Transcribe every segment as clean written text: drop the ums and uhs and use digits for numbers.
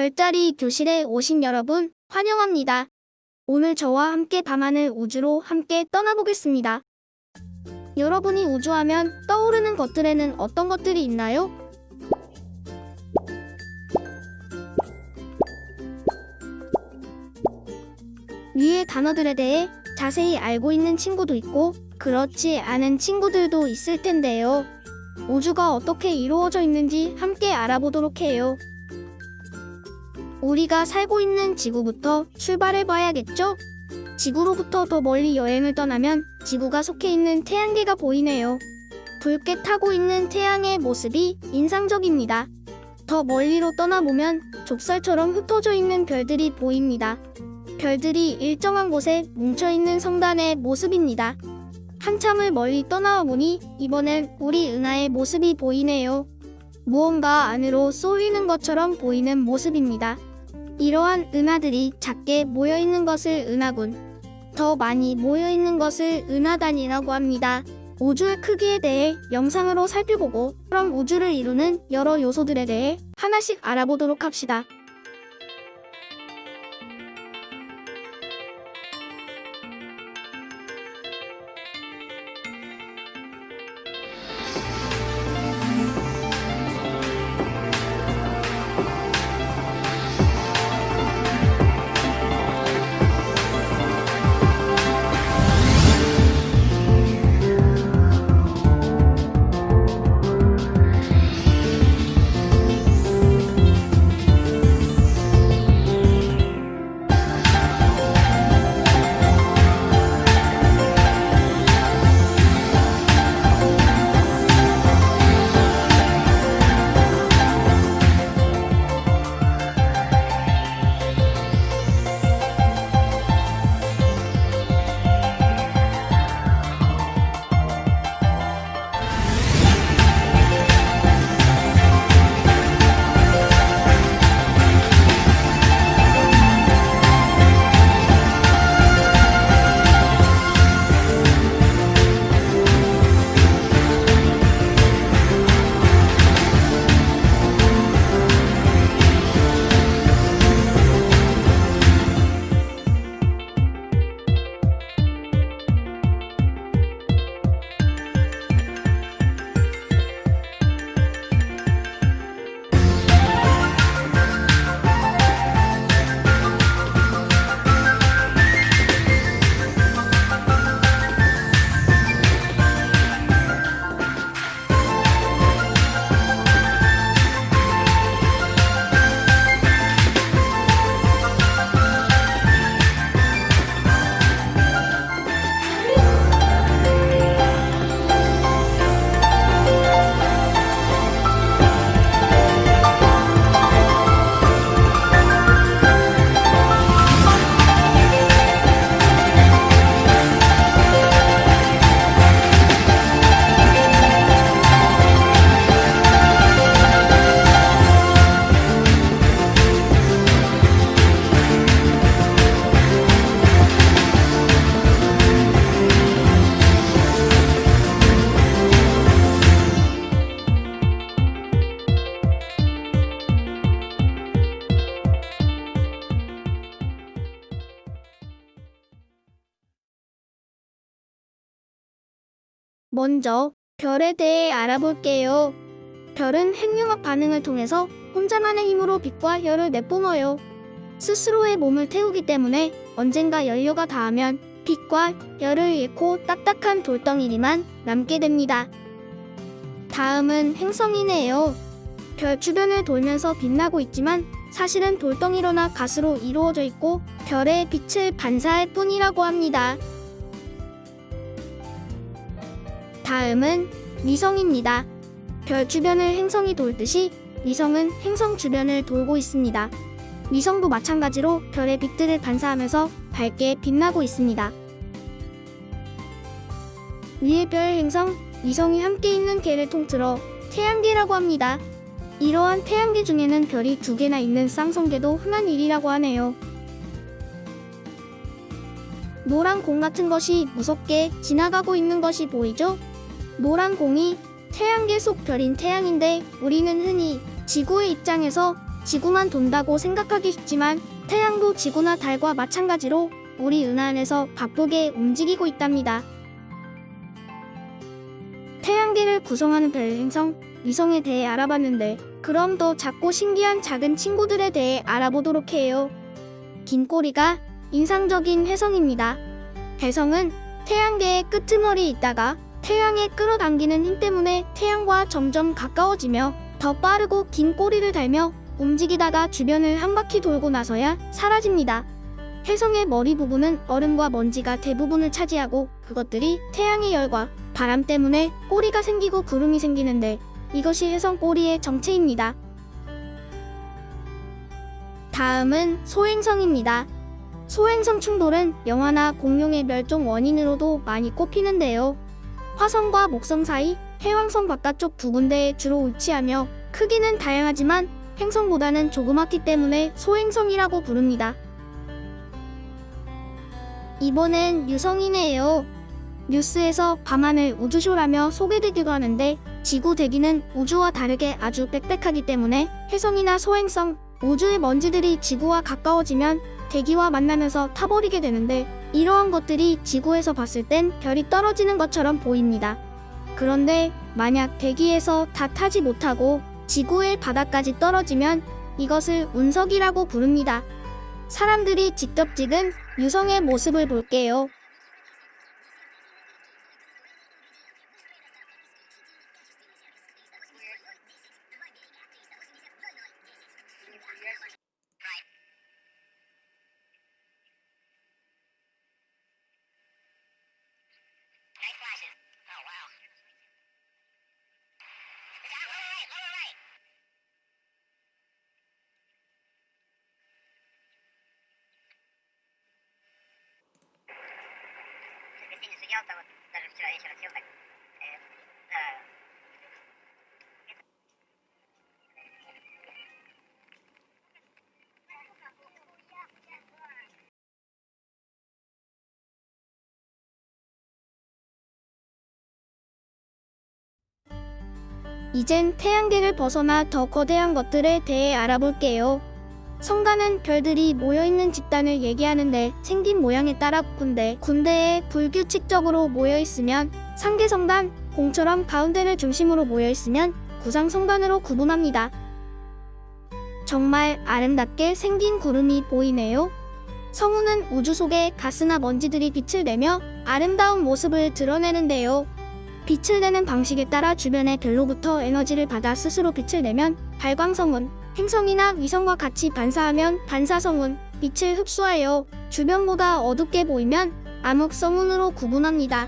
별자리 교실에 오신 여러분, 환영합니다. 오늘 저와 함께 밤하늘 우주로 함께 떠나보겠습니다. 여러분이 우주하면 떠오르는 것들에는 어떤 것들이 있나요? 위의 단어들에 대해 자세히 알고 있는 친구도 있고 그렇지 않은 친구들도 있을 텐데요. 우주가 어떻게 이루어져 있는지 함께 알아보도록 해요. 우리가 살고 있는 지구부터 출발해 봐야겠죠? 지구로부터 더 멀리 여행을 떠나면 지구가 속해 있는 태양계가 보이네요. 붉게 타고 있는 태양의 모습이 인상적입니다. 더 멀리로 떠나보면 좁쌀처럼 흩어져 있는 별들이 보입니다. 별들이 일정한 곳에 뭉쳐있는 성단의 모습입니다. 한참을 멀리 떠나와 보니 이번엔 우리 은하의 모습이 보이네요. 무언가 안으로 쏠리는 것처럼 보이는 모습입니다. 이러한 은하들이 작게 모여있는 것을 은하군, 더 많이 모여있는 것을 은하단이라고 합니다. 우주의 크기에 대해 영상으로 살펴보고 그럼 우주를 이루는 여러 요소들에 대해 하나씩 알아보도록 합시다. 먼저 별에 대해 알아볼게요. 별은 핵융합 반응을 통해서 혼자만의 힘으로 빛과 열을 내뿜어요. 스스로의 몸을 태우기 때문에 언젠가 연료가 닿으면 빛과 열을 잃고 딱딱한 돌덩이리만 남게 됩니다. 다음은 행성이네요. 별 주변을 돌면서 빛나고 있지만 사실은 돌덩이로나 가스로 이루어져 있고 별의 빛을 반사할 뿐이라고 합니다. 다음은 위성입니다. 별 주변을 행성이 돌듯이 위성은 행성 주변을 돌고 있습니다. 위성도 마찬가지로 별의 빛들을 반사하면서 밝게 빛나고 있습니다. 위의 별, 행성, 위성이 함께 있는 계를 통틀어 태양계라고 합니다. 이러한 태양계 중에는 별이 2개나 있는 쌍성계도 흔한 일이라고 하네요. 노란 공 같은 것이 무섭게 지나가고 있는 것이 보이죠? 노란 공이 태양계 속 별인 태양인데 우리는 흔히 지구의 입장에서 지구만 돈다고 생각하기 쉽지만 태양도 지구나 달과 마찬가지로 우리 은하 안에서 바쁘게 움직이고 있답니다. 태양계를 구성하는 별, 행성, 위성에 대해 알아봤는데 그럼 더 작고 신기한 작은 친구들에 대해 알아보도록 해요. 긴 꼬리가 인상적인 혜성입니다. 혜성은 태양계의 끄트머리에 있다가 태양에 끌어당기는 힘 때문에 태양과 점점 가까워지며 더 빠르고 긴 꼬리를 달며 움직이다가 주변을 한 바퀴 돌고 나서야 사라집니다. 혜성의 머리 부분은 얼음과 먼지가 대부분을 차지하고 그것들이 태양의 열과 바람 때문에 꼬리가 생기고 구름이 생기는데 이것이 혜성 꼬리의 정체입니다. 다음은 소행성입니다. 소행성 충돌은 영화나 공룡의 멸종 원인으로도 많이 꼽히는데요. 화성과 목성 사이 해왕성 바깥쪽 두 군데에 주로 위치하며 크기는 다양하지만 행성보다는 조그맣기 때문에 소행성이라고 부릅니다. 이번엔 유성이네요. 뉴스에서 밤하늘 우주쇼라며 소개되기도 하는데 지구 대기는 우주와 다르게 아주 빽빽하기 때문에 혜성이나 소행성, 우주의 먼지들이 지구와 가까워지면 대기와 만나면서 타버리게 되는데 이러한 것들이 지구에서 봤을 땐 별이 떨어지는 것처럼 보입니다. 그런데 만약 대기에서 다 타지 못하고 지구의 바닥까지 떨어지면 이것을 운석이라고 부릅니다. 사람들이 직접 찍은 유성의 모습을 볼게요. 이젠 태양계를 벗어나 더 거대한 것들에 대해 알아볼게요. 성간은 별들이 모여있는 집단을 얘기하는데 생긴 모양에 따라 군데에 불규칙적으로 모여있으면 상계성단, 공처럼 가운데를 중심으로 모여있으면 구상성단으로 구분합니다. 정말 아름답게 생긴 구름이 보이네요. 성운은 우주 속에 가스나 먼지들이 빛을 내며 아름다운 모습을 드러내는데요. 빛을 내는 방식에 따라 주변의 별로부터 에너지를 받아 스스로 빛을 내면 발광성운, 행성이나 위성과 같이 반사하면 반사성운, 빛을 흡수하여 주변보다 어둡게 보이면 암흑성운으로 구분합니다.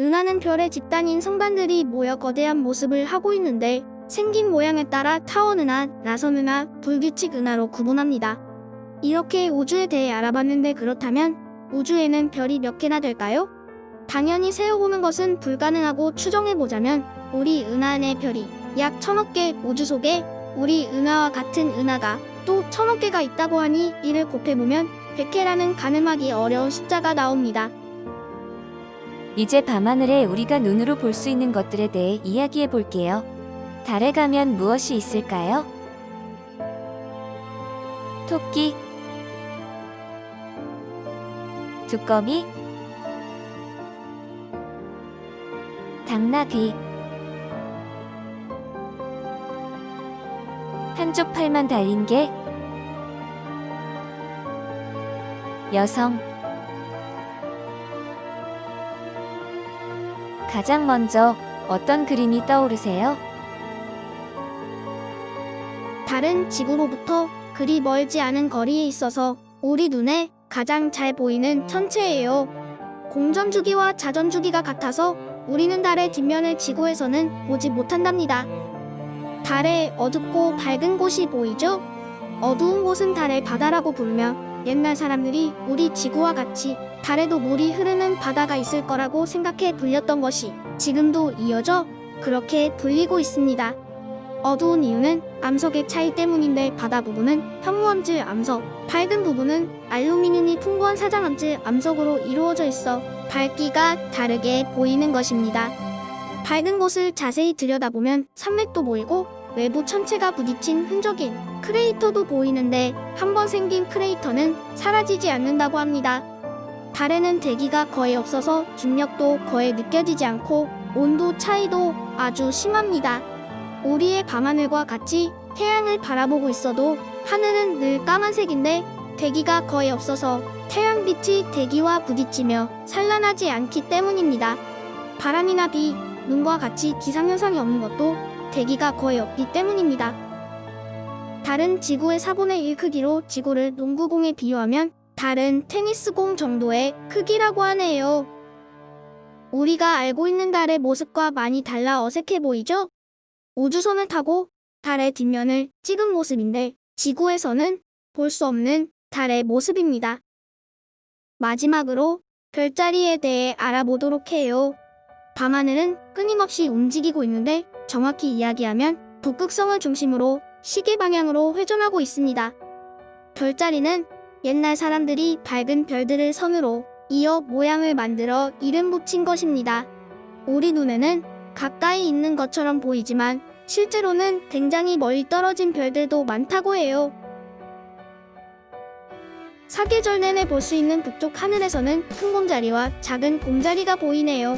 은하는 별의 집단인 성단들이 모여 거대한 모습을 하고 있는데 생긴 모양에 따라 타원은하, 나선은하, 불규칙 은하로 구분합니다. 이렇게 우주에 대해 알아봤는데 그렇다면 우주에는 별이 몇 개나 될까요? 당연히 세어보는 것은 불가능하고 추정해보자면 우리 은하 안의 별이 약 1000억 개 우주 속에 우리 은하와 같은 은하가 또 1000억 개가 있다고 하니 이를 곱해보면 100개라는 가늠하기 어려운 숫자가 나옵니다. 이제 밤하늘에 우리가 눈으로 볼 수 있는 것들에 대해 이야기해 볼게요. 달에 가면 무엇이 있을까요? 토끼, 두꺼비, 당나귀, 한쪽 팔만 달린 개, 여성. 가장 먼저 어떤 그림이 떠오르세요? 달은 지구로부터 그리 멀지 않은 거리에 있어서 우리 눈에 가장 잘 보이는 천체예요. 공전주기와 자전주기가 같아서 우리는 달의 뒷면을 지구에서는 보지 못한답니다. 달에 어둡고 밝은 곳이 보이죠? 어두운 곳은 달의 바다라고 부르며 옛날 사람들이 우리 지구와 같이 달에도 물이 흐르는 바다가 있을 거라고 생각해 불렸던 것이 지금도 이어져 그렇게 불리고 있습니다. 어두운 이유는 암석의 차이 때문인데 바다 부분은 현무암질 암석, 밝은 부분은 알루미늄이 풍부한 사장암질 암석으로 이루어져 있어 밝기가 다르게 보이는 것입니다. 밝은 곳을 자세히 들여다보면 산맥도 보이고 외부 천체가 부딪힌 흔적인 크레이터도 보이는데 한번 생긴 크레이터는 사라지지 않는다고 합니다. 달에는 대기가 거의 없어서 중력도 거의 느껴지지 않고 온도 차이도 아주 심합니다. 우리의 밤하늘과 같이 태양을 바라보고 있어도 하늘은 늘 까만색인데 대기가 거의 없어서 태양빛이 대기와 부딪히며 산란하지 않기 때문입니다. 바람이나 비, 눈과 같이 기상현상이 없는 것도 대기가 거의 없기 때문입니다. 달은 지구의 4분의 1 크기로 지구를 농구공에 비유하면 달은 테니스공 정도의 크기라고 하네요. 우리가 알고 있는 달의 모습과 많이 달라 어색해 보이죠? 우주선을 타고 달의 뒷면을 찍은 모습인데 지구에서는 볼 수 없는 달의 모습입니다. 마지막으로 별자리에 대해 알아보도록 해요. 밤하늘은 끊임없이 움직이고 있는데 정확히 이야기하면 북극성을 중심으로 시계 방향으로 회전하고 있습니다. 별자리는 옛날 사람들이 밝은 별들을 선으로 이어 모양을 만들어 이름 붙인 것입니다. 우리 눈에는 가까이 있는 것처럼 보이지만 실제로는 굉장히 멀리 떨어진 별들도 많다고 해요. 사계절 내내 볼 수 있는 북쪽 하늘에서는 큰 곰자리와 작은 곰자리가 보이네요.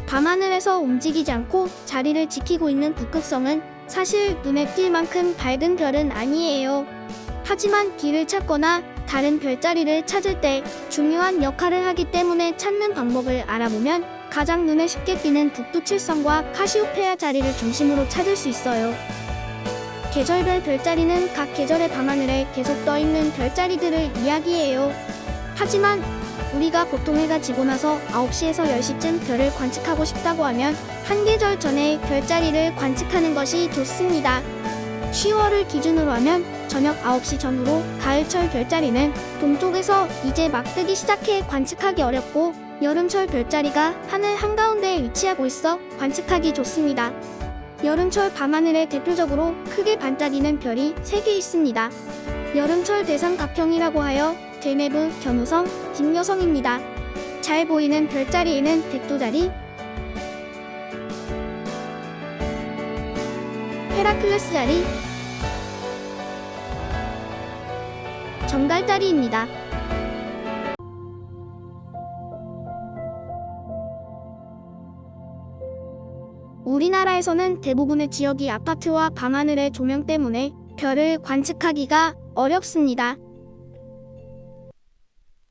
밤하늘에서 움직이지 않고 자리를 지키고 있는 북극성은 사실 눈에 띌 만큼 밝은 별은 아니에요. 하지만 길을 찾거나 다른 별자리를 찾을 때 중요한 역할을 하기 때문에 찾는 방법을 알아보면 가장 눈에 쉽게 띄는 북두칠성과 카시오페아 자리를 중심으로 찾을 수 있어요. 계절별 별자리는 각 계절의 밤하늘에 계속 떠있는 별자리들을 이야기해요. 하지만 우리가 보통 해가 지고 나서 9시에서 10시쯤 별을 관측하고 싶다고 하면 한 계절 전에 별자리를 관측하는 것이 좋습니다. 10월을 기준으로 하면 저녁 9시 전후로 가을철 별자리는 동쪽에서 이제 막 뜨기 시작해 관측하기 어렵고 여름철 별자리가 하늘 한가운데에 위치하고 있어 관측하기 좋습니다. 여름철 밤하늘에 대표적으로 크게 반짝이는 별이 3개 있습니다. 여름철 대삼각형이라고 하여 대내부 견우성, 김여성입니다. 잘 보이는 별자리에는 백두자리, 헤라클레스 자리, 정달자리입니다. 우리나라에서는 대부분의 지역이 아파트와 밤하늘의 조명 때문에 별을 관측하기가 어렵습니다.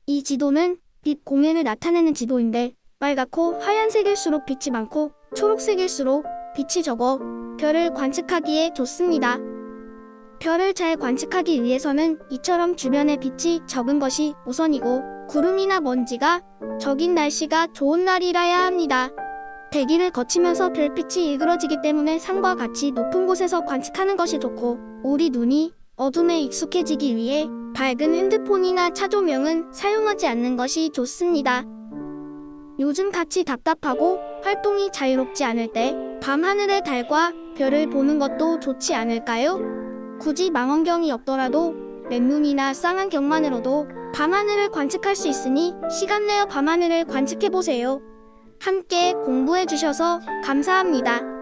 이 지도는 빛 공해를 나타내는 지도인데 빨갛고 하얀색일수록 빛이 많고 초록색일수록 빛이 적어 별을 관측하기에 좋습니다. 별을 잘 관측하기 위해서는 이처럼 주변에 빛이 적은 것이 우선이고 구름이나 먼지가 적인 날씨가 좋은 날이라야 합니다. 대기를 거치면서 별빛이 일그러지기 때문에 산과 같이 높은 곳에서 관측하는 것이 좋고 우리 눈이 어둠에 익숙해지기 위해 밝은 핸드폰이나 차조명은 사용하지 않는 것이 좋습니다. 요즘 같이 답답하고 활동이 자유롭지 않을 때 밤하늘의 달과 별을 보는 것도 좋지 않을까요? 굳이 망원경이 없더라도 맨눈이나 쌍안경만으로도 밤하늘을 관측할 수 있으니 시간 내어 밤하늘을 관측해보세요. 함께 공부해주셔서 감사합니다.